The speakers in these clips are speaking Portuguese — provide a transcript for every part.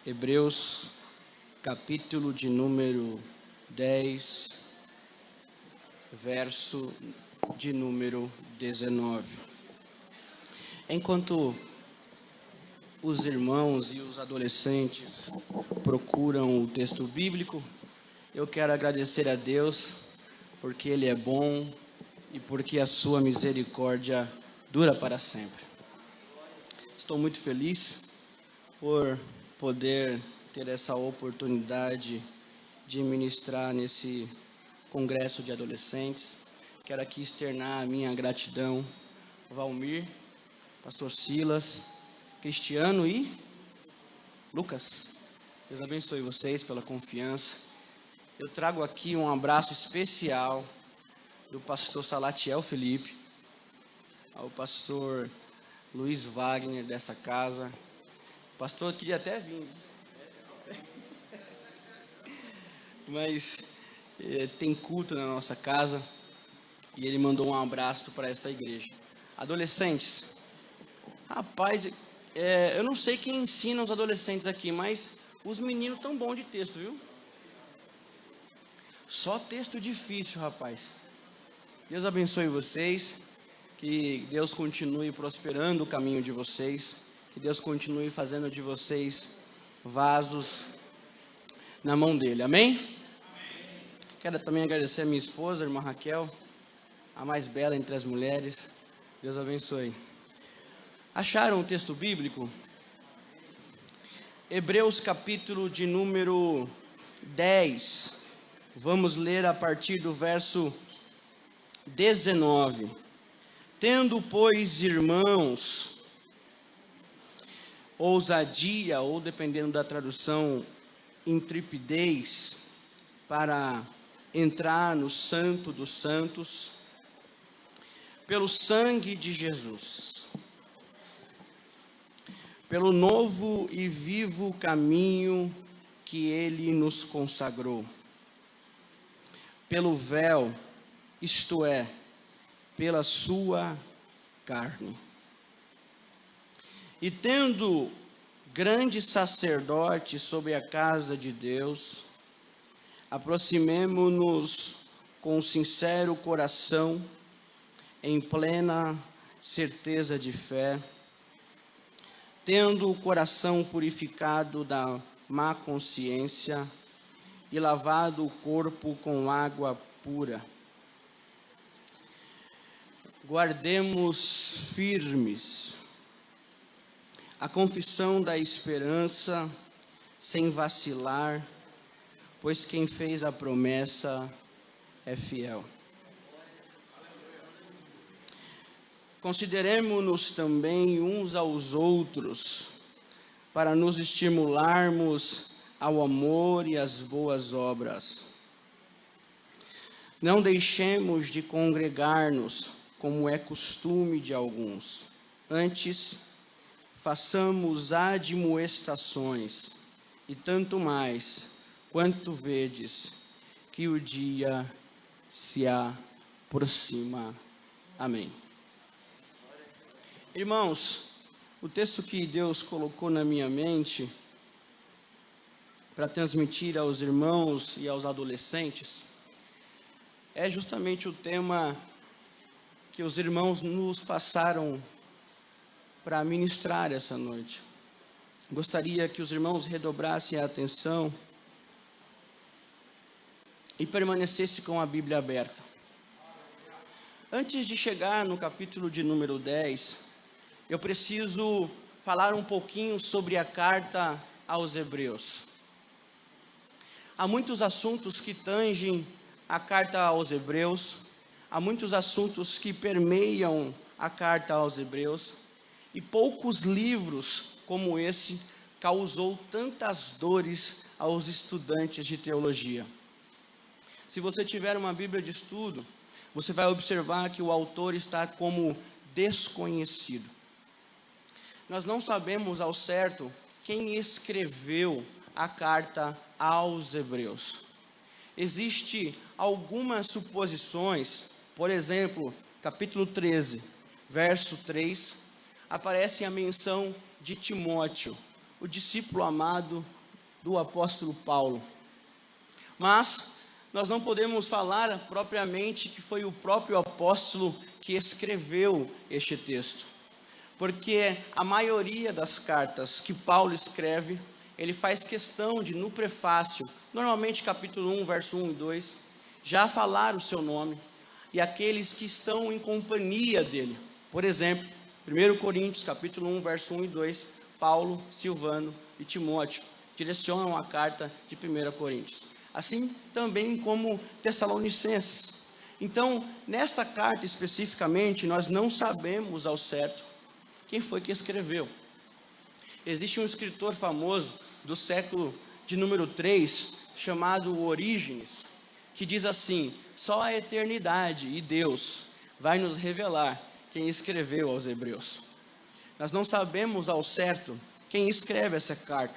Hebreus, capítulo de número 10, verso de número 19. Enquanto os irmãos e os adolescentes procuram o texto bíblico, eu quero agradecer a Deus, porque Ele é bom e porque a sua misericórdia dura para sempre. Estou muito feliz por poder ter essa oportunidade de ministrar nesse congresso de adolescentes. Quero aqui externar a minha gratidão ao Valmir, pastor Silas, Cristiano e Lucas. Deus abençoe vocês pela confiança. Eu trago aqui um abraço especial do pastor Salatiel Felipe, ao pastor Luiz Wagner dessa casa. O pastor queria até vir, mas tem culto na nossa casa e ele mandou um abraço para essa igreja. Adolescentes, rapaz, eu não sei quem ensina os adolescentes aqui, mas os meninos tão bons de texto, viu? Só texto difícil, rapaz. Deus abençoe vocês, que Deus continue prosperando o caminho de vocês, que Deus continue fazendo de vocês vasos na mão dele, amém? Quero também agradecer a minha esposa, a irmã Raquel, a mais bela entre as mulheres. Deus abençoe. Acharam o texto bíblico? Hebreus capítulo de número 10. Vamos ler a partir do verso 19. Tendo, pois, irmãos, ousadia, ou dependendo da tradução, intrepidez, para entrar no Santo dos Santos, pelo sangue de Jesus, pelo novo e vivo caminho que Ele nos consagrou, pelo véu, isto é, pela sua carne. E tendo grande sacerdote sobre a casa de Deus, aproximemo-nos com sincero coração, em plena certeza de fé, tendo o coração purificado da má consciência e lavado o corpo com água pura. Guardemos firmes a confissão da esperança, sem vacilar, pois quem fez a promessa é fiel. Consideremo-nos também uns aos outros, para nos estimularmos ao amor e às boas obras. Não deixemos de congregar-nos, como é costume de alguns. Antes, façamos admoestações, e tanto mais, quanto vedes que o dia se aproxima. Amém. Irmãos, o texto que Deus colocou na minha mente para transmitir aos irmãos e aos adolescentes é justamente o tema que os irmãos nos passaram para ministrar essa noite. Gostaria que os irmãos redobrassem a atenção e permanecessem com a Bíblia aberta. Antes de chegar no capítulo de número 10, eu preciso falar um pouquinho sobre a carta aos Hebreus. Há muitos assuntos que tangem a carta aos Hebreus, há muitos assuntos que permeiam a carta aos Hebreus, e poucos livros como esse causou tantas dores aos estudantes de teologia. Se você tiver uma Bíblia de estudo, você vai observar que o autor está como desconhecido. Nós não sabemos ao certo quem escreveu a carta aos Hebreus. Existem algumas suposições, por exemplo, capítulo 13, verso 3, aparece a menção de Timóteo. o discípulo amado do apóstolo Paulo. Mas nós não podemos falar propriamente que foi o próprio apóstolo que escreveu este texto, porque a maioria das cartas que Paulo escreve, ele faz questão de, no prefácio, normalmente capítulo 1, verso 1 e 2, já falar o seu nome e aqueles que estão em companhia dele. Por exemplo, 1 Coríntios, capítulo 1, verso 1 e 2, Paulo, Silvano e Timóteo direcionam a carta de 1 Coríntios. Assim também como Tessalonicenses. Então, nesta carta especificamente, nós não sabemos ao certo quem foi que escreveu. Existe um escritor famoso do século de número 3, chamado Orígenes, que diz assim: só a eternidade e Deus vai nos revelar quem escreveu aos Hebreus. Nós não sabemos ao certo quem escreve essa carta.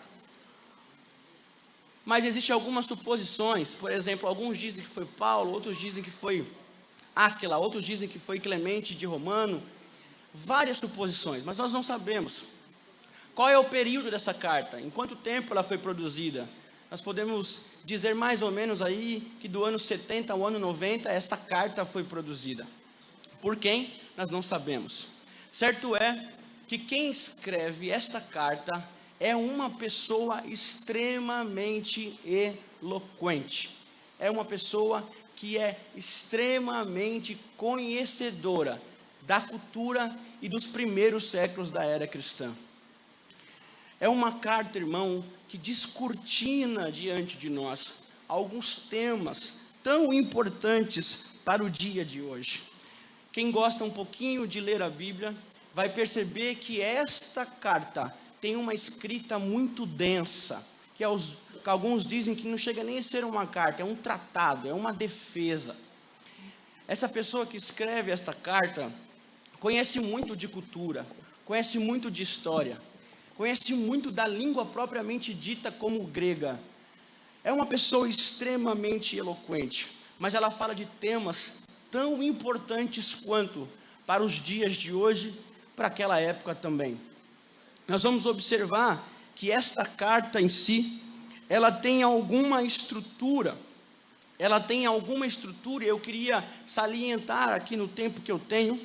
Mas existem algumas suposições. Por exemplo, alguns dizem que foi Paulo, outros dizem que foi Áquila, outros dizem que foi Clemente de Romano. Várias suposições, mas nós não sabemos. Qual é o período dessa carta? Em quanto tempo ela foi produzida? Nós podemos dizer mais ou menos aí que do ano 70 ao ano 90 essa carta foi produzida. Por quem? Nós não sabemos. Certo é que quem escreve esta carta é uma pessoa extremamente eloquente. É uma pessoa que é extremamente conhecedora da cultura e dos primeiros séculos da era cristã. É uma carta, irmão, que descortina diante de nós alguns temas tão importantes para o dia de hoje. Quem gosta um pouquinho de ler a Bíblia vai perceber que esta carta tem uma escrita muito densa, que alguns dizem que não chega nem a ser uma carta, é um tratado, é uma defesa. Essa pessoa que escreve esta carta conhece muito de cultura, conhece muito de história, conhece muito da língua propriamente dita como grega. É uma pessoa extremamente eloquente, mas ela fala de temas tão importantes quanto para os dias de hoje, para aquela época também. Nós vamos observar que esta carta em si, ela tem alguma estrutura. E eu queria salientar aqui no tempo que eu tenho,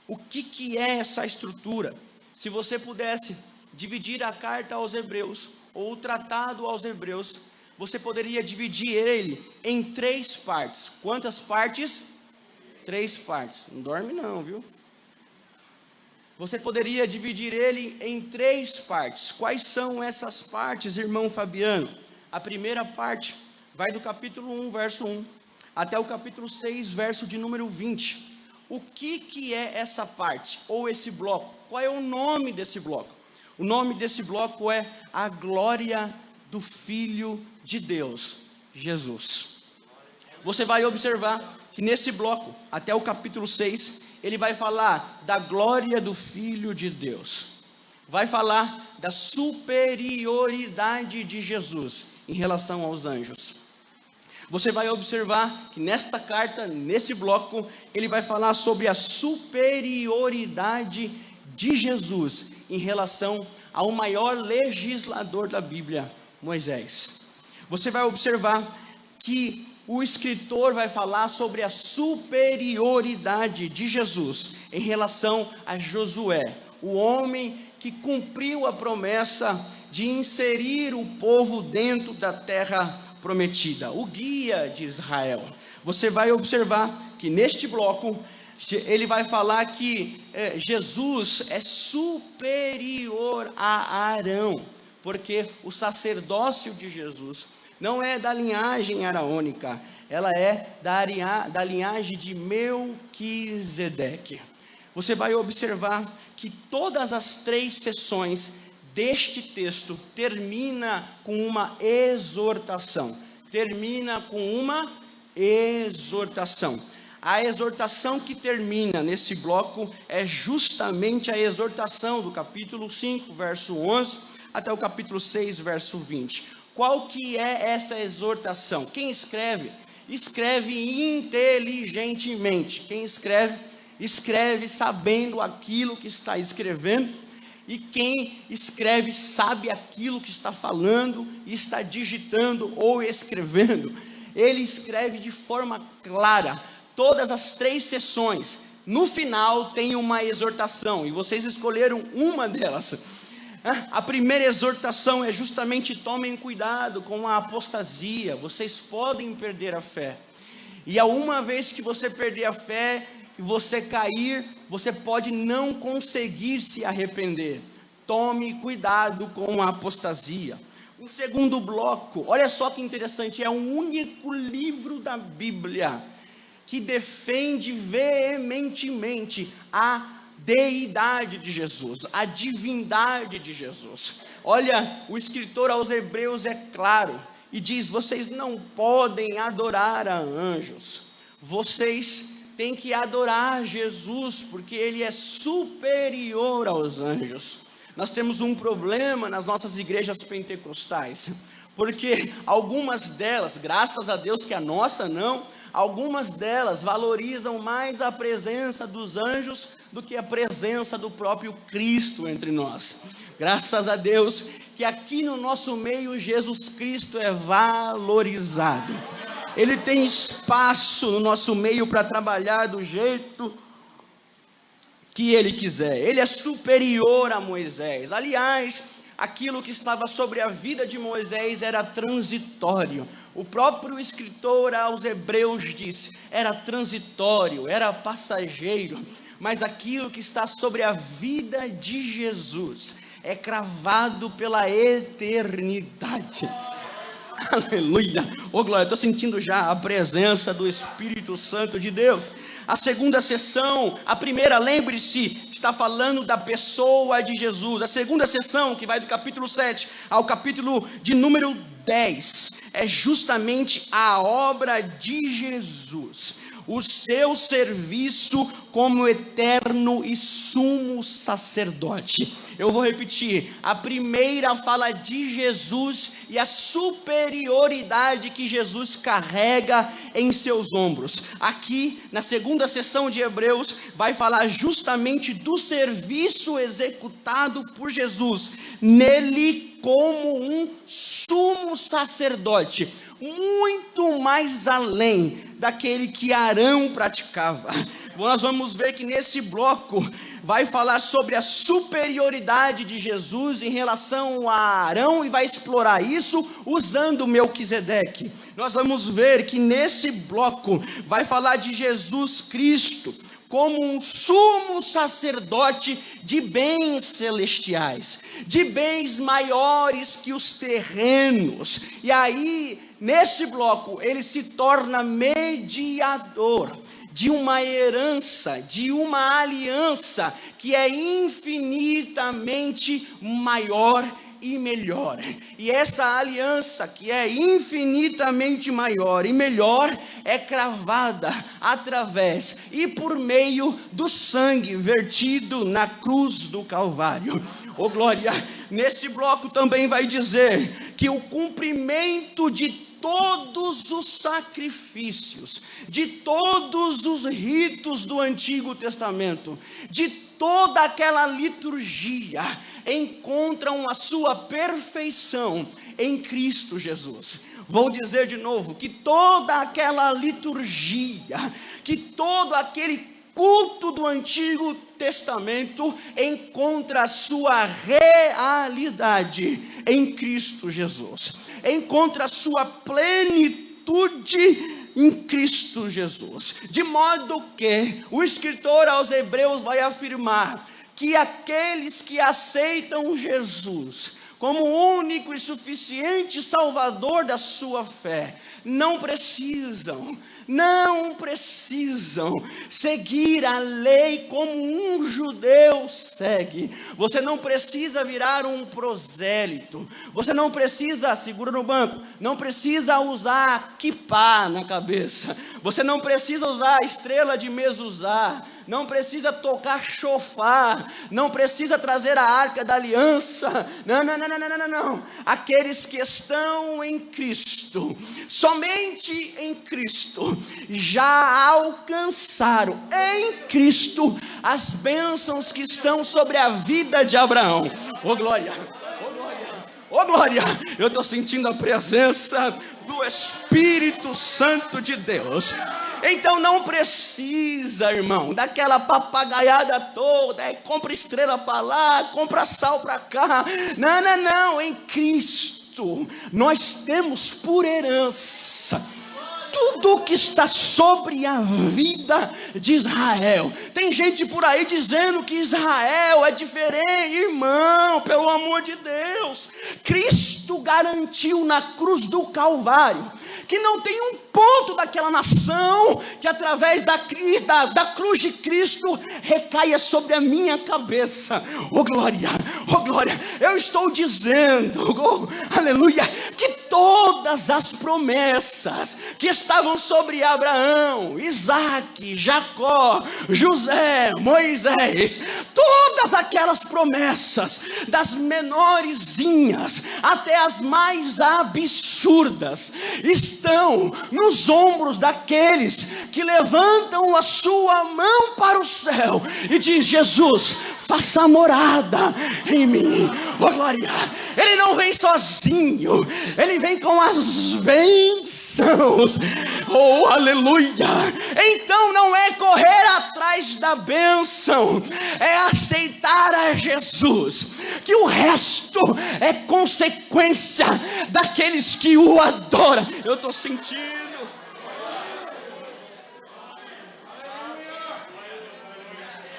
o que é essa estrutura. Se você pudesse dividir a carta aos Hebreus, ou o tratado aos Hebreus, você poderia dividir ele em 3 partes. Quantas partes? 3 partes. Não dorme não, viu? Você poderia dividir ele em 3 partes. Quais são essas partes, irmão Fabiano? A primeira parte vai do capítulo 1, verso 1, até o capítulo 6, verso de número 20. O que é essa parte, ou esse bloco? Qual é o nome desse bloco? O nome desse bloco é a glória do Filho de Deus, Jesus. Você vai observar que nesse bloco, até o capítulo 6, ele vai falar da glória do Filho de Deus. Vai falar da superioridade de Jesus em relação aos anjos. Você vai observar que nesta carta, nesse bloco, ele vai falar sobre a superioridade de Jesus em relação ao maior legislador da Bíblia, Moisés. Você vai observar que o escritor vai falar sobre a superioridade de Jesus em relação a Josué, o homem que cumpriu a promessa de inserir o povo dentro da terra prometida, o guia de Israel. Você vai observar que neste bloco ele vai falar que Jesus é superior a Arão, porque o sacerdócio de Jesus não é da linhagem araônica, ela é da linhagem de Melquisedeque. Você vai observar que todas as 3 seções deste texto termina com uma exortação. A exortação que termina nesse bloco é justamente a exortação do capítulo 5, verso 11, até o capítulo 6, verso 20. Qual que é essa exortação? Quem escreve? Escreve inteligentemente. Quem escreve? Escreve sabendo aquilo que está escrevendo E quem escreve sabe aquilo que está falando, está digitando ou escrevendo. Ele escreve de forma clara, todas as 3 sessões. No final tem uma exortação, e vocês escolheram uma delas. A primeira exortação é justamente: tomem cuidado com a apostasia, vocês podem perder a fé. E uma vez que você perder a fé, e você cair, você pode não conseguir se arrepender. Tome cuidado com a apostasia. Um segundo bloco, olha só que interessante, é o único livro da Bíblia que defende veementemente a deidade de Jesus, a divindade de Jesus. Olha, o escritor aos Hebreus é claro e diz: vocês não podem adorar a anjos, vocês têm que adorar Jesus, porque Ele é superior aos anjos. Nós temos um problema nas nossas igrejas pentecostais, porque algumas delas, graças a Deus que a nossa não, algumas delas valorizam mais a presença dos anjos do que a presença do próprio Cristo entre nós. Graças a Deus que aqui no nosso meio Jesus Cristo é valorizado. Ele tem espaço no nosso meio para trabalhar do jeito que Ele quiser. Ele é superior a Moisés. Aliás, aquilo que estava sobre a vida de Moisés era transitório. O próprio escritor aos Hebreus disse: era transitório, era passageiro. Mas aquilo que está sobre a vida de Jesus é cravado pela eternidade. Aleluia, oh glória, estou sentindo já a presença do Espírito Santo de Deus. A segunda sessão, a primeira, lembre-se, está falando da pessoa de Jesus. A segunda sessão, que vai do capítulo 7 ao capítulo de número 10, é justamente a obra de Jesus, o seu serviço como eterno e sumo sacerdote. Eu vou repetir: a primeira fala de Jesus e a superioridade que Jesus carrega em seus ombros. Aqui, na segunda sessão de Hebreus, vai falar justamente do serviço executado por Jesus, nele como um sumo sacerdote, muito mais além daquele que Arão praticava. Nós vamos ver que nesse bloco vai falar sobre a superioridade de Jesus em relação a Arão, e vai explorar isso usando Melquisedeque. Nós vamos ver que nesse bloco vai falar de Jesus Cristo como um sumo sacerdote de bens celestiais, de bens maiores que os terrenos. E aí, nesse bloco, ele se torna mediador de uma herança, de uma aliança que é infinitamente maior e melhor. E essa aliança, que é infinitamente maior e melhor, é cravada através e por meio do sangue vertido na cruz do Calvário. Oh glória! Nesse bloco também vai dizer que o cumprimento de todos os sacrifícios, de todos os ritos do Antigo Testamento, de toda aquela liturgia, encontram a sua perfeição em Cristo Jesus. Vou dizer de novo, que toda aquela liturgia, que todo aquele culto do Antigo Testamento encontra a sua realidade em Cristo Jesus, encontra a sua plenitude em Cristo Jesus, de modo que o escritor aos Hebreus vai afirmar que aqueles que aceitam Jesus como único e suficiente Salvador da sua fé, não precisam seguir a lei como um judeu segue. Você não precisa virar um prosélito, você não precisa, segura no banco, não precisa usar quipá na cabeça, você não precisa usar a estrela de Mezuzá não precisa tocar chofar, não precisa trazer a arca da aliança. Não. Aqueles que estão em Cristo, somente em Cristo, já alcançaram em Cristo as bênçãos que estão sobre a vida de Abraão. Oh glória, oh glória, oh glória. Eu estou sentindo a presença do Espírito Santo de Deus. Então não precisa, irmão, daquela papagaiada toda, compra estrela para lá, compra sal para cá. Não, em Cristo nós temos por herança tudo que está sobre a vida de Israel. Tem gente por aí dizendo que Israel é diferente. Irmão, pelo amor de Deus, Cristo garantiu na cruz do Calvário que não tem um ponto daquela nação que através da cruz de Cristo recaia sobre a minha cabeça. Oh glória, eu estou dizendo, aleluia, que todas as promessas que estavam sobre Abraão, Isaac, Jacó, José, Moisés, todas aquelas promessas, das menorzinhas até as mais absurdas, estão nos ombros daqueles que levantam a sua mão para o céu e diz: Jesus, faça morada em mim. Oh glória, ele não vem sozinho, ele vem com as bênçãos. Oh aleluia. Então não é correr atrás da bênção, é aceitar a Jesus, que o resto é consequência daqueles que o adoram. Eu estou sentindo.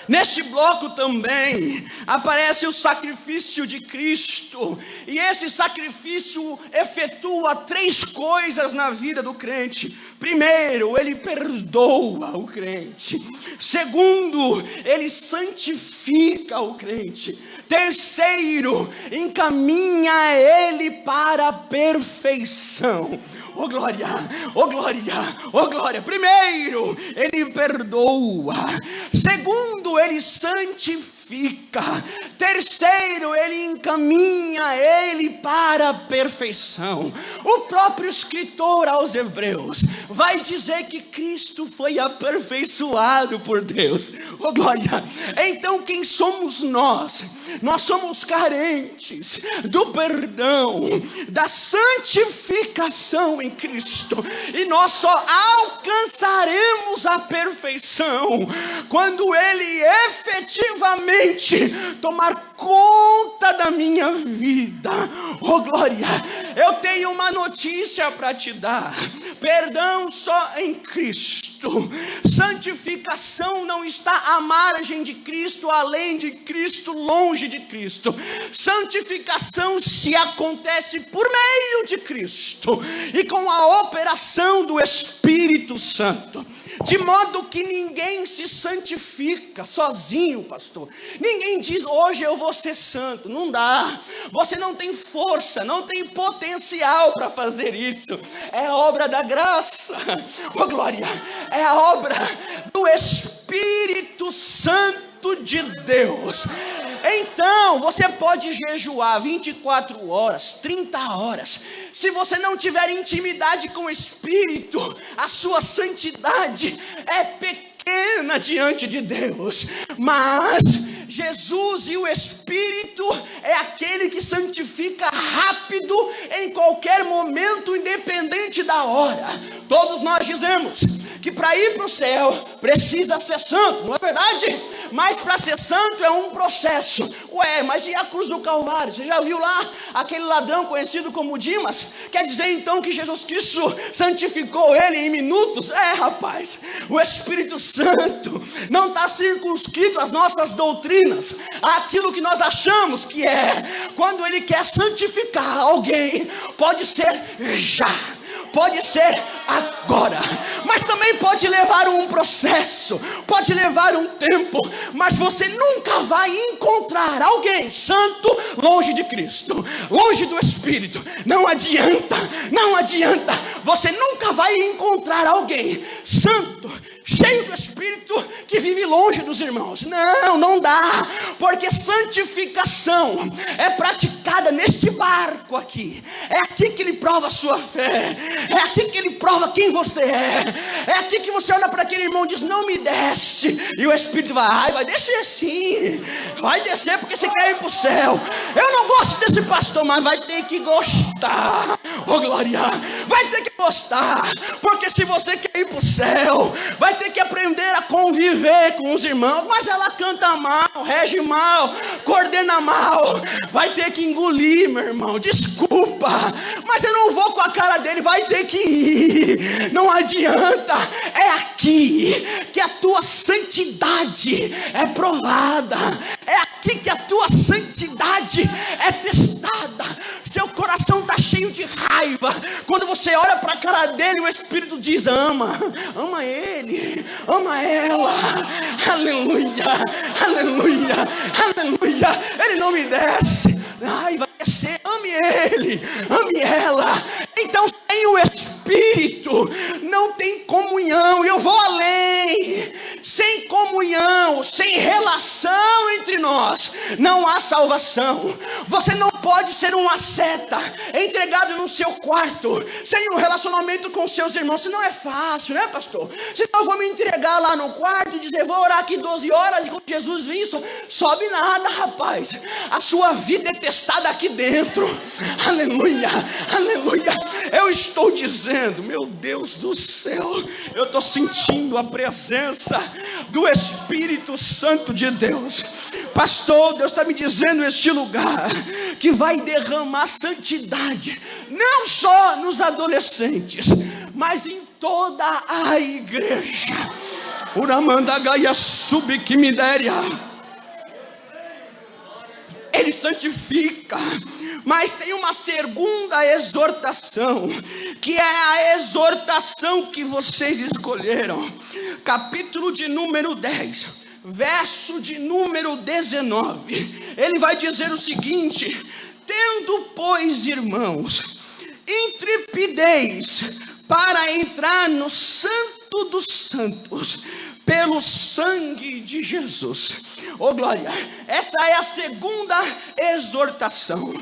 Neste bloco também aparece o sacrifício de Cristo, e esse sacrifício efetua 3 coisas na vida do crente. Primeiro, ele perdoa o crente. Segundo, ele santifica o crente. Terceiro, encaminha ele para a perfeição. Oh glória, oh glória, oh glória. Primeiro, ele perdoa. Segundo, ele santifica. Terceiro, ele encaminha ele para a perfeição. O próprio escritor aos Hebreus vai dizer que Cristo foi aperfeiçoado por Deus. Oh glória. Então quem somos nós? Nós somos carentes do perdão, da santificação em Cristo, e nós só alcançaremos a perfeição quando ele efetivamente tomar conta da minha vida. Oh glória, eu tenho uma notícia para te dar: perdão só em Cristo, santificação não está à margem de Cristo, além de Cristo, longe de Cristo. Santificação se acontece por meio de Cristo e com a operação do Espírito Santo, de modo que ninguém se santifica sozinho, pastor. Ninguém diz: hoje eu vou ser santo. Não dá. Você não tem força, não tem potencial para fazer isso. É a obra da graça. Oh glória, é a obra do Espírito Santo de Deus. Então você pode jejuar 24 horas, 30 horas. Se você não tiver intimidade com o Espírito, a sua santidade é pequena diante de Deus. Mas Jesus e o Espírito é aquele que santifica rápido, em qualquer momento, independente da hora. Todos nós dizemos que para ir para o céu precisa ser santo, não é verdade? Mas para ser santo é um processo. Ué, mas e a cruz do Calvário? Você já viu lá aquele ladrão conhecido como Dimas? Quer dizer então que Jesus Cristo santificou ele em minutos? É, rapaz, o Espírito Santo não está circunscrito às nossas doutrinas, àquilo que nós achamos que é. Quando ele quer santificar alguém, pode ser já, pode ser agora, mas também pode levar um processo, pode levar um tempo. Mas você nunca vai encontrar alguém santo longe de Cristo, longe do Espírito. Não adianta, não adianta. Você nunca vai encontrar alguém santo cheio do Espírito, que vive longe dos irmãos. Não, não dá, porque santificação é praticada neste barco aqui. É aqui que ele prova a sua fé, é aqui que ele prova quem você é aqui que você olha para aquele irmão e diz: não me desce, e o Espírito vai descer sim, vai descer, porque você quer ir para o céu. Eu não gosto desse pastor, mas vai ter que gostar, oh glória, vai ter que gostar, porque se você quer ir para o céu, vai ter que aprender a conviver com os irmãos. Mas ela canta mal, rege mal, coordena mal, vai ter que engolir, meu irmão, desculpa, mas eu não vou com a cara dele, vai ter que ir, não adianta. É aqui que a tua santidade é provada, é aqui que a tua santidade é testada. Seu coração está cheio de raiva, quando você olha para a cara dele, o Espírito diz: ama ele, ama ela, aleluia, aleluia, aleluia. Ele não me desce, vai descer, ame ele, ame ela. Então sem o Espírito não tem comunhão. E eu vou além, sem comunhão, sem relação entre nós, não há salvação. Você não pode ser um asceta entregado no seu quarto, sem um relacionamento com seus irmãos. Senão é fácil, né, pastor? Senão eu vou me entregar lá no quarto e dizer: vou orar aqui 12 horas, e quando Jesus vir, sobe nada, rapaz. A sua vida é testada aqui dentro. Aleluia, aleluia. Eu estou dizendo, meu Deus do céu, eu estou sentindo a presença do Espírito Santo de Deus. Pastor, Deus está me dizendo neste lugar que vai derramar santidade, não só nos adolescentes, mas em toda a igreja. Uramanda Gaia Subquimidéria. Ele santifica, mas tem uma segunda exortação, que é a exortação que vocês escolheram. Capítulo de número 10, verso de número 19. Ele vai dizer o seguinte: tendo, pois, irmãos, intrepidez para entrar no Santo dos Santos, pelo sangue de Jesus. Oh glória, essa é a segunda exortação.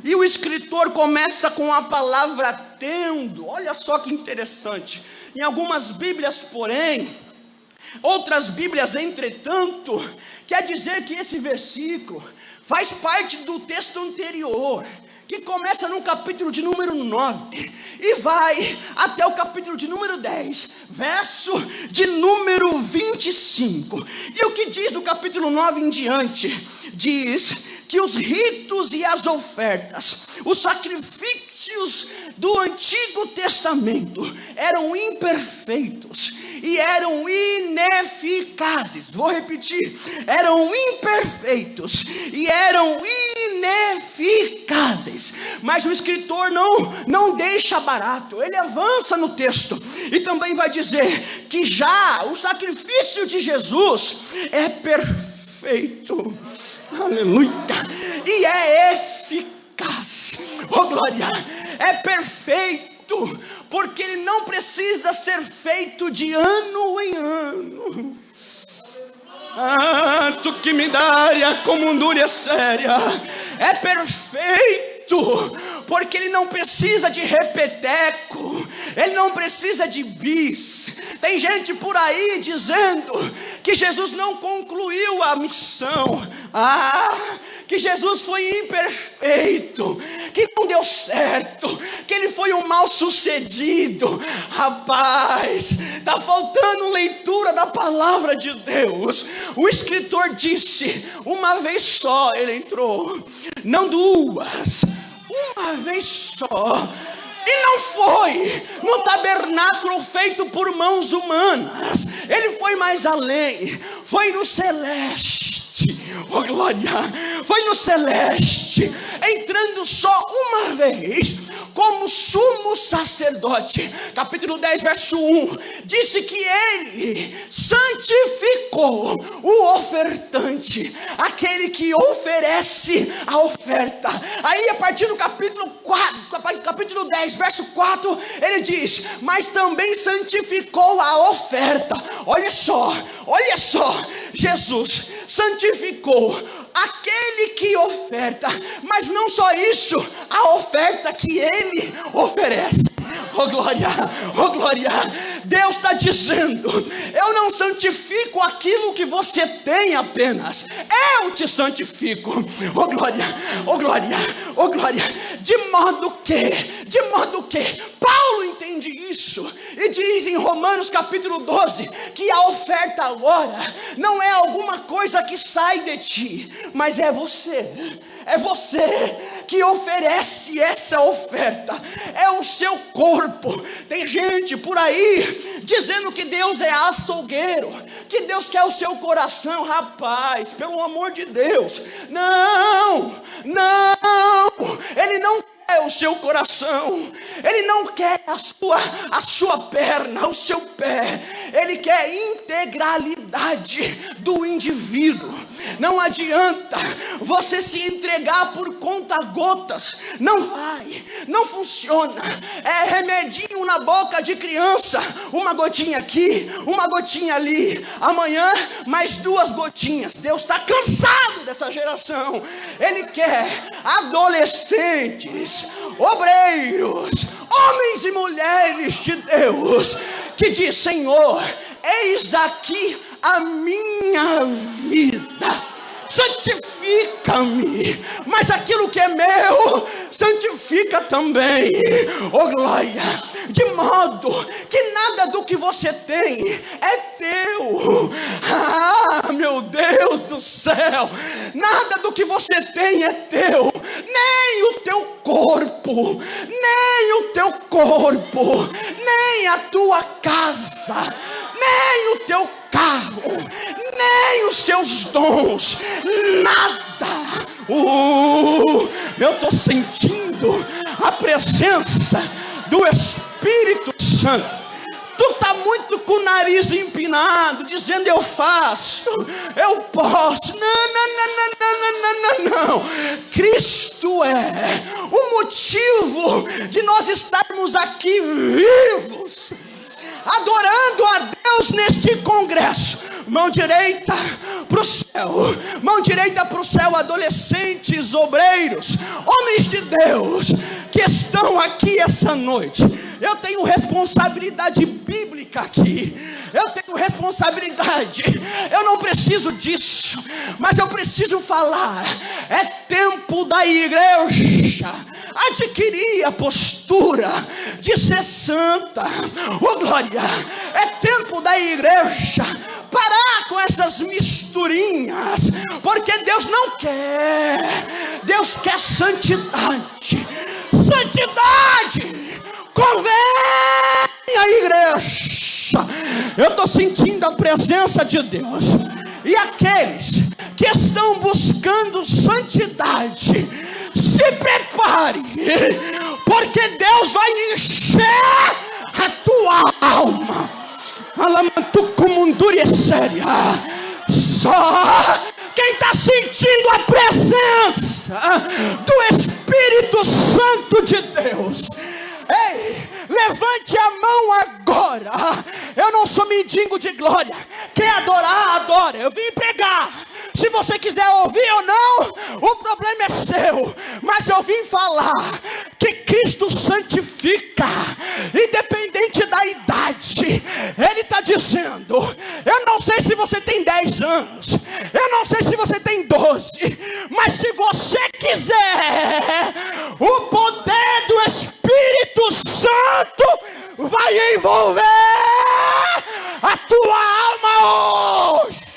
E o escritor começa com a palavra tendo. Olha só que interessante. Em algumas Bíblias, porém, outras Bíblias, entretanto, quer dizer que esse versículo faz parte do texto anterior, que começa no capítulo de número 9 e vai até o capítulo de número 10, verso de número 25. E o que diz do capítulo 9 em diante? Diz que os ritos e as ofertas, os sacrifícios do Antigo Testamento eram imperfeitos e eram ineficazes. Vou repetir: eram imperfeitos e eram ineficazes. Mas o escritor não deixa barato, ele avança no texto e também vai dizer que já o sacrifício de Jesus é perfeito, aleluia, e é eficaz. Oh glória, é perfeito, porque ele não precisa ser feito de ano em ano. Tu que me daria comundúria séria. É perfeito, porque ele não precisa de repeteco, ele não precisa de bis. Tem gente por aí dizendo que Jesus não concluiu a missão, que Jesus foi imperfeito, que não deu certo, que ele foi um mal sucedido. Rapaz, está faltando leitura da palavra de Deus. O escritor disse: uma vez só ele entrou, não duas, uma vez só. E não foi no tabernáculo feito por mãos humanas, ele foi mais além, foi no celeste. Oh glória, foi no celeste, entrando só uma vez como sumo sacerdote, capítulo 10, verso 1, disse que ele santificou o ofertante, aquele que oferece a oferta. Aí a partir do capítulo 10, verso 4, ele diz: mas também santificou a oferta. Olha só, Jesus santificou aquele que oferta, mas não só isso, a oferta que ele oferece. Oh glória, Deus está dizendo: eu não santifico aquilo que você tem apenas, eu te santifico. Oh glória, de modo que Paulo entende isso e diz em Romanos capítulo 12, que a oferta agora não é alguma coisa que sai de ti, mas é você que oferece essa oferta, é o seu corpo. Tem gente por aí dizendo que Deus é açougueiro, que Deus quer o seu coração. Rapaz, pelo amor de Deus, não, Ele não quer o seu coração, Ele não quer a sua perna, o seu pé, Ele quer integralidade do indivíduo. Não adianta você se entregar por conta-gotas, não funciona. É remedinho na boca de criança, uma gotinha aqui, uma gotinha ali, amanhã mais 2 gotinhas. Deus está cansado dessa geração. Ele quer adolescentes, obreiros, homens e mulheres de Deus, que diz: Senhor, eis aqui a minha vida, santifica-me, mas aquilo que é meu, santifica também. Oh glória, de modo que nada do que você tem é teu. Ah, meu Deus do céu, nada do que você tem é teu, nem o teu corpo, nem a tua casa, nem o teu carro, nem os seus dons, nada. Eu estou sentindo a presença do Espírito Santo. Tu está muito com o nariz empinado, dizendo: eu faço, eu posso. Não. Cristo é o motivo de nós estarmos aqui vivos, adorando a Deus neste congresso. Mão direita para o céu, adolescentes, obreiros, homens de Deus que estão aqui essa noite. Eu tenho responsabilidade bíblica aqui, eu não preciso disso, mas eu preciso falar. É tempo da igreja adquirir a postura de ser santa. Oh glória, é tempo da igreja parar com essas misturinhas, porque Deus não quer, Deus quer santidade. Convém a igreja. Eu estou sentindo a presença de Deus, e aqueles que estão buscando santidade, se prepare, porque Deus vai encher a tua alma. Só quem está sentindo a presença do Espírito Santo de Deus, ei, levante a mão agora. Eu não sou mendigo de glória. Quer adorar, adora. Eu vim pregar. Se você quiser ouvir ou não, o problema é seu. Mas eu vim falar que Cristo santifica, independente da idade. Ele está dizendo: eu não sei se você tem 10 anos, eu não sei se você tem 12, mas se você quiser, o poder do Espírito Santo vai envolver a tua alma hoje.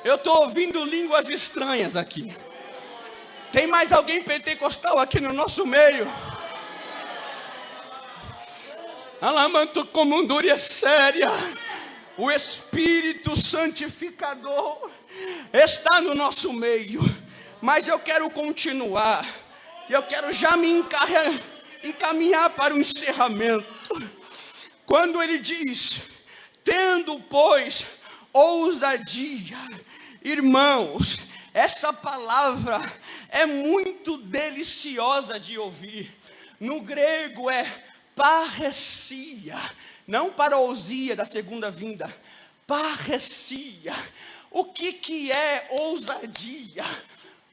Eu estou ouvindo línguas estranhas aqui. Tem mais alguém pentecostal aqui no nosso meio? Alamanto comundúria séria. O Espírito Santificador está no nosso meio. Mas eu quero continuar. Eu quero já me encaminhar para o encerramento. Quando ele diz: tendo, pois, ousadia. Irmãos, essa palavra é muito deliciosa de ouvir. No grego é parresia, não parousia da segunda vinda. Parresia. O que é ousadia?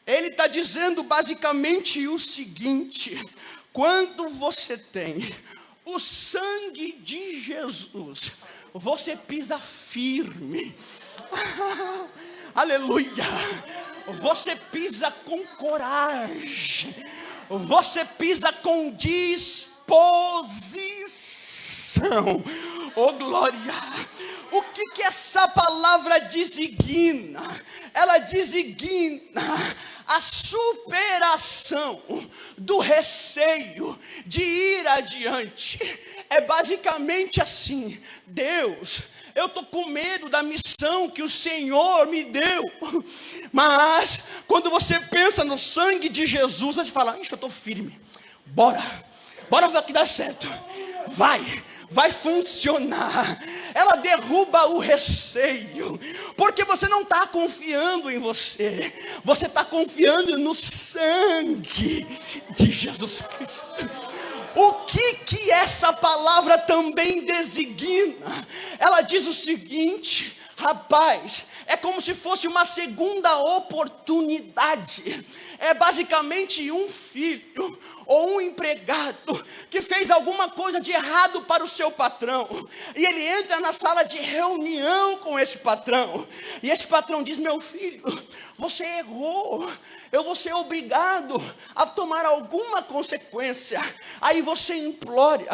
Ele está dizendo basicamente o seguinte: quando você tem o sangue de Jesus, você pisa firme. Aleluia. Você pisa com coragem. Você pisa com disposição. Oh glória. O que essa palavra designa? Ela designa a superação do receio de ir adiante. É basicamente assim: Deus, eu estou com medo da missão que o Senhor me deu. Mas quando você pensa no sangue de Jesus, você fala: ixi, eu estou firme. Bora que dá certo. Vai funcionar. Ela derruba o receio, porque você não está confiando em você, você está confiando no sangue de Jesus Cristo. O que essa palavra também designa? Ela diz o seguinte: rapaz, é como se fosse uma segunda oportunidade. É basicamente um filho ou um empregado que fez alguma coisa de errado para o seu patrão, e ele entra na sala de reunião com esse patrão, e esse patrão diz: meu filho, você errou, eu vou ser obrigado a tomar alguma consequência. Aí você implora,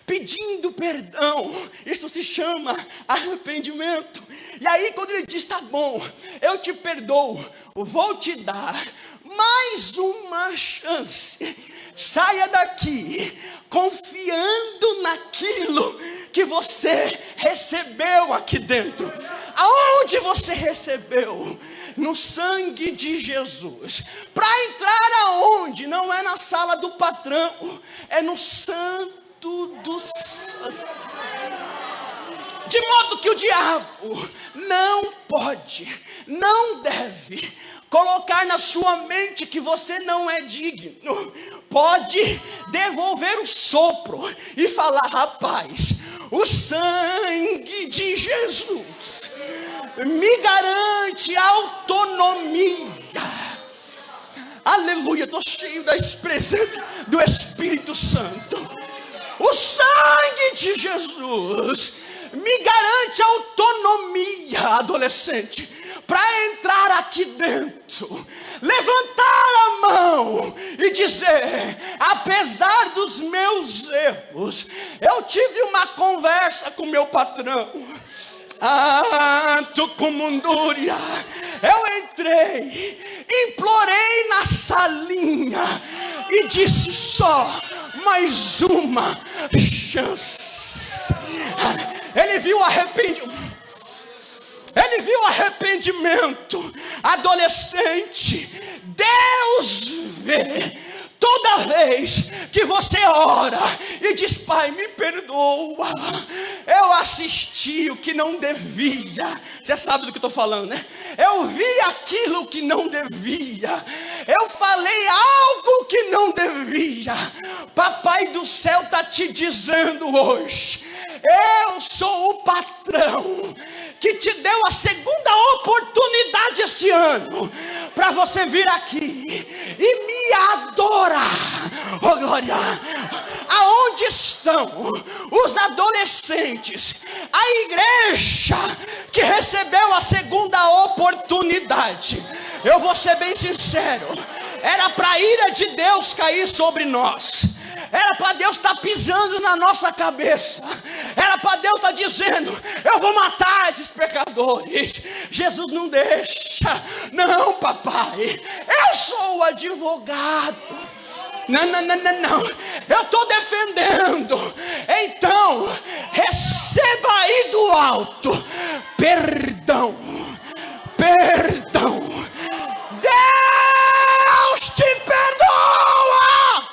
pedindo perdão. Isso se chama arrependimento. E aí quando ele diz: tá bom, eu te perdoo, vou te dar mais uma chance. Saia daqui confiando naquilo que você recebeu aqui dentro. Aonde você recebeu? No sangue de Jesus. Para entrar aonde? Não é na sala do patrão, é no santo dos santos. De modo que o diabo não pode, não deve colocar na sua mente que você não é digno. Pode devolver o sopro e falar: rapaz, o sangue de Jesus me garante autonomia. Aleluia, estou cheio da presença do Espírito Santo. O sangue de Jesus me garante autonomia, adolescente, para entrar aqui dentro, levantar a mão e dizer: apesar dos meus erros, eu tive uma conversa com meu patrão. Tucumundúria, eu entrei, implorei na salinha e disse: só mais uma chance. Ele viu arrependimento. Adolescente, Deus vê toda vez que você ora e diz: pai, me perdoa, eu assisti o que não devia. Você sabe do que eu estou falando, né? Eu vi aquilo que não devia, eu falei algo que não devia. Papai do céu está te dizendo hoje: eu sou o patrão que te deu a segunda oportunidade esse ano para você vir aqui e me adorar. Oh glória! Aonde estão os adolescentes, a igreja que recebeu a segunda oportunidade? Eu vou ser bem sincero, era para a ira de Deus cair sobre nós, Era para Deus estar pisando na nossa cabeça. Era para Deus estar dizendo: eu vou matar esses pecadores. Jesus não deixa. Não, papai, eu sou o advogado. Não, eu estou defendendo. Então, receba aí do alto perdão. Deus te perdoa.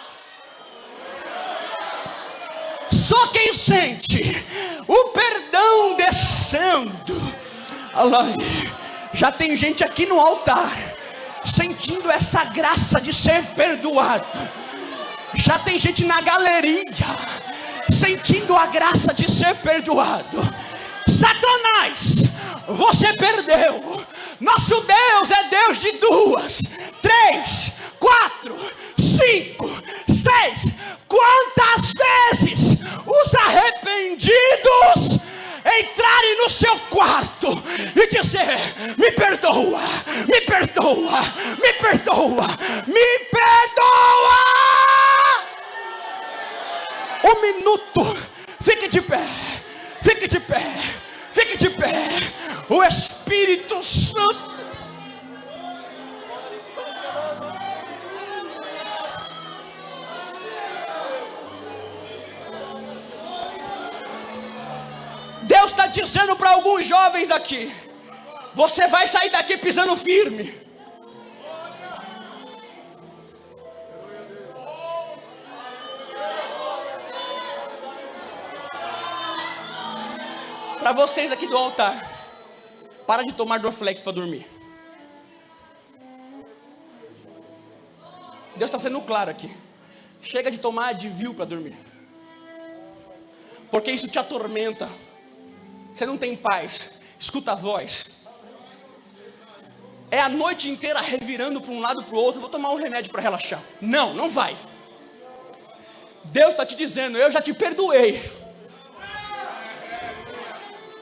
Só quem sente o perdão descendo. Olha lá, já tem gente aqui no altar sentindo essa graça de ser perdoado. Já tem gente na galeria sentindo a graça de ser perdoado. Satanás, você perdeu. Nosso Deus é Deus de 2, 3, 4, 5, 6. Quantas vezes os arrependidos entrarem no seu quarto e dizer: me perdoa, me perdoa, me perdoa, me perdoa. Um minuto, fique de pé, fique de pé, fique de pé. O Espírito Santo. Deus está dizendo para alguns jovens aqui: você vai sair daqui pisando firme. Para vocês aqui do altar, para de tomar Dorflex para dormir. Deus está sendo claro aqui. Chega de tomar Advil para dormir, porque isso te atormenta. Você não tem paz. Escuta a voz. É a noite inteira revirando para um lado para o outro. Vou tomar um remédio para relaxar. Não, não vai. Deus está te dizendo: eu já te perdoei.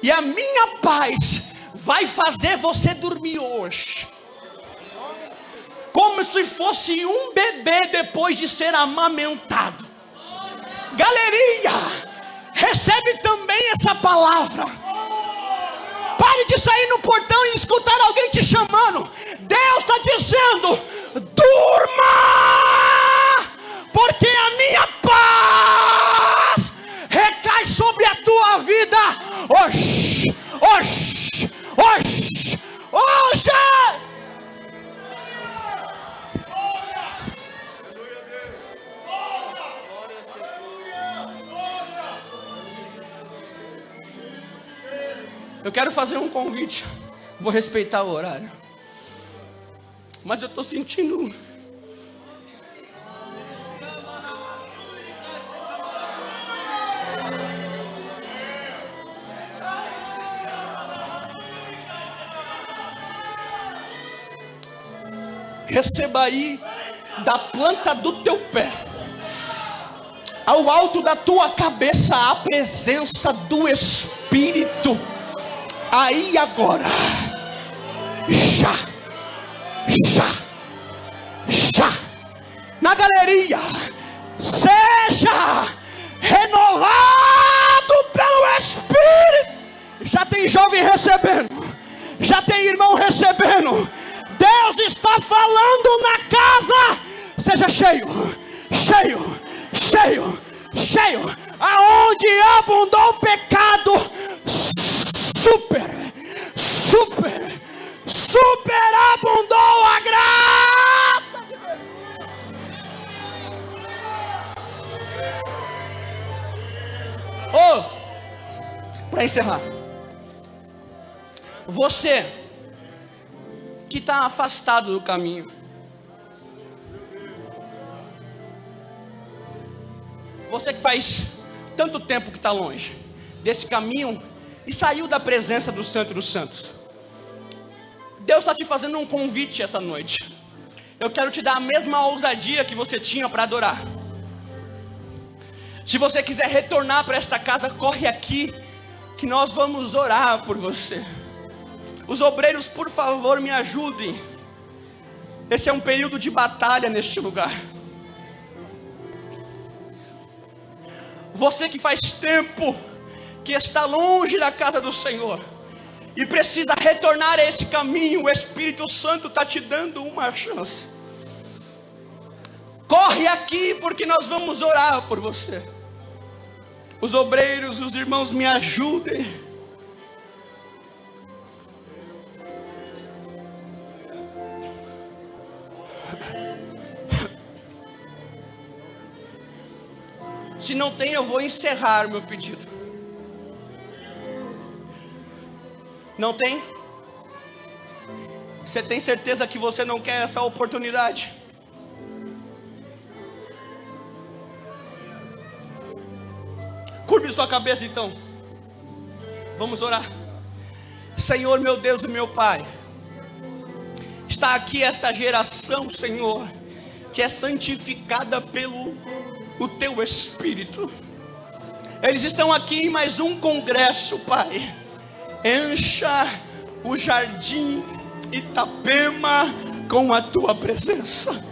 E a minha paz vai fazer você dormir hoje, como se fosse um bebê depois de ser amamentado. Galeria, recebe também essa palavra. Pare de sair no portão e escutar alguém te chamando. Deus está dizendo: durma, porque a minha paz recai sobre a tua vida hoje, hoje, hoje, hoje. Eu quero fazer um convite. Vou respeitar o horário, mas eu estou sentindo receba aí da planta do teu pé ao alto da tua cabeça a presença do Espírito. Aí agora, já, na galeria, seja renovado pelo Espírito. Já tem jovem recebendo, já tem irmão recebendo. Deus está falando na casa. Seja cheio, cheio, cheio, cheio. Aonde abundou o pecado, super abundou a graça de Deus. Para encerrar, você que está afastado do caminho, você que faz tanto tempo que está longe desse caminho e saiu da presença do Santo dos Santos, Deus está te fazendo um convite essa noite. Eu quero te dar a mesma ousadia que você tinha para adorar. Se você quiser retornar para esta casa, corre aqui, que nós vamos orar por você. Os obreiros, por favor, me ajudem. Esse é um período de batalha neste lugar. Você que faz tempo que está longe da casa do Senhor e precisa retornar a esse caminho, o Espírito Santo está te dando uma chance. Corre aqui, porque nós vamos orar por você. Os obreiros, os irmãos, me ajudem. Se não tem, eu vou encerrar o meu pedido. Não tem? Você tem certeza que você não quer essa oportunidade? Curve sua cabeça então. Vamos orar. Senhor, meu Deus e meu Pai, está aqui esta geração, Senhor, que é santificada pelo Teu Espírito. Eles estão aqui em mais um congresso, Pai. Encha o jardim Itapema com a Tua presença.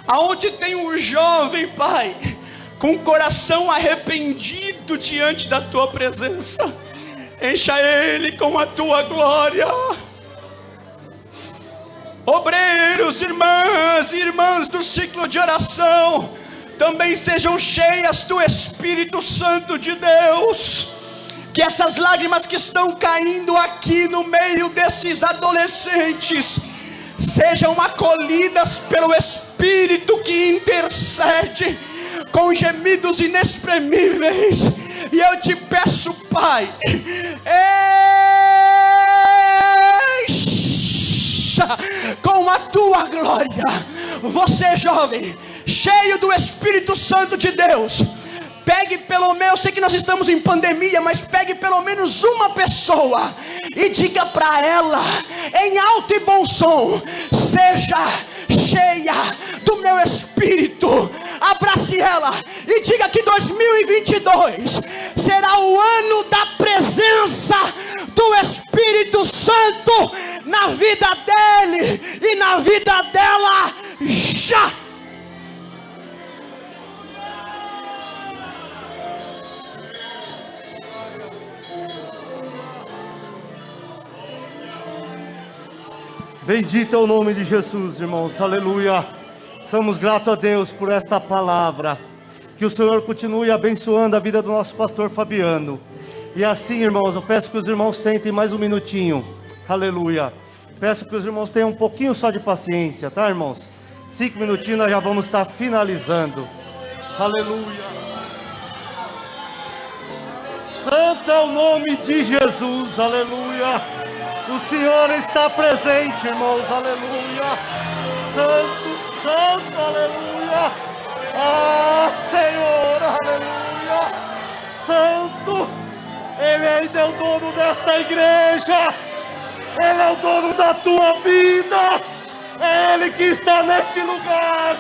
Aonde tem um jovem, Pai, com o coração arrependido diante da Tua presença, encha ele com a Tua glória. Obreiros, irmãs e irmãs do ciclo de oração, também sejam cheias do Espírito Santo de Deus. Que essas lágrimas que estão caindo aqui no meio desses adolescentes sejam acolhidas pelo Espírito que intercede com gemidos inexprimíveis. E eu te peço, Pai, encha com a Tua glória. Você, jovem, cheio do Espírito Santo de Deus, pegue pelo menos, eu sei que nós estamos em pandemia, mas pegue pelo menos uma pessoa e diga para ela, em alto e bom som: seja cheia do meu Espírito. Abrace ela e diga que 2022 será o ano da presença do Espírito Santo na vida dele e na vida dela já. Bendito é o nome de Jesus, irmãos, aleluia. Somos gratos a Deus por esta palavra. Que o Senhor continue abençoando a vida do nosso pastor Fabiano. E assim, irmãos, eu peço que os irmãos sentem mais um minutinho, aleluia. Peço que os irmãos tenham um pouquinho só de paciência, tá, irmãos? 5 minutinhos nós já vamos estar finalizando, aleluia. Santo é o nome de Jesus, aleluia. O Senhor está presente, irmãos, aleluia. Santo, santo, aleluia. Ah, Senhor, aleluia. Santo, Ele ainda é o dono desta igreja. Ele é o dono da tua vida. É Ele que está neste lugar.